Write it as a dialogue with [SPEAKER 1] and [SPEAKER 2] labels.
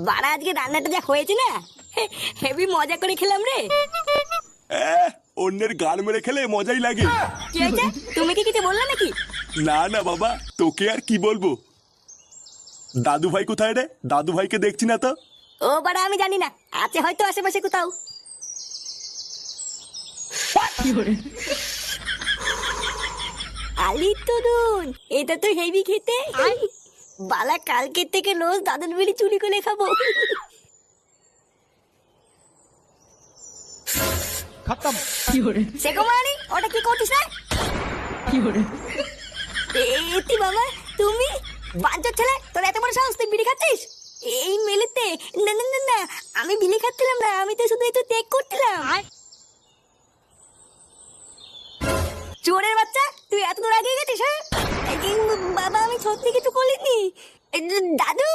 [SPEAKER 1] বাড়া আজকে রান্নাটা যা হয়েছে না, হেভি মজা করে খেলাম রে।
[SPEAKER 2] অন্যের গান মেরে খেলে মজাই লাগে।
[SPEAKER 1] কি হয়েছে? তুমি কি কিছু বললে নাকি?
[SPEAKER 2] না না বাবা, তোকে আর কি বলবো। দাদু ভাই কোথায় রে? দাদু ভাইকে দেখছি না তো।
[SPEAKER 1] ও বাড়া আমি জানি না, আছে হয়তো আশেপাশে কোথাও। আলি তরুণ, এটা তো হেভি খেতে। বালা কালকে থেকে রোজ দাদুর বিড়ি চুরি করে খাবো।
[SPEAKER 3] खत्म।
[SPEAKER 1] সে কুমারী, ওটা কি করছিস না? এতি বাবা, তুমি বাঞ্চর ছেলে, তোর এত বড় সাহস, তুই বিড়ি খাচ্ছিস এই মেলেতে? না না না না, আমি বিড়ি খাচ্ছিলাম না, আমি তো শুধু একটু টেক করছিলাম। চোরের বাচ্চা, তুই এত দূর আগে গেছিস? হ্যাঁ বাবা, আমি সত্যি কিছু করিনি। দাদু,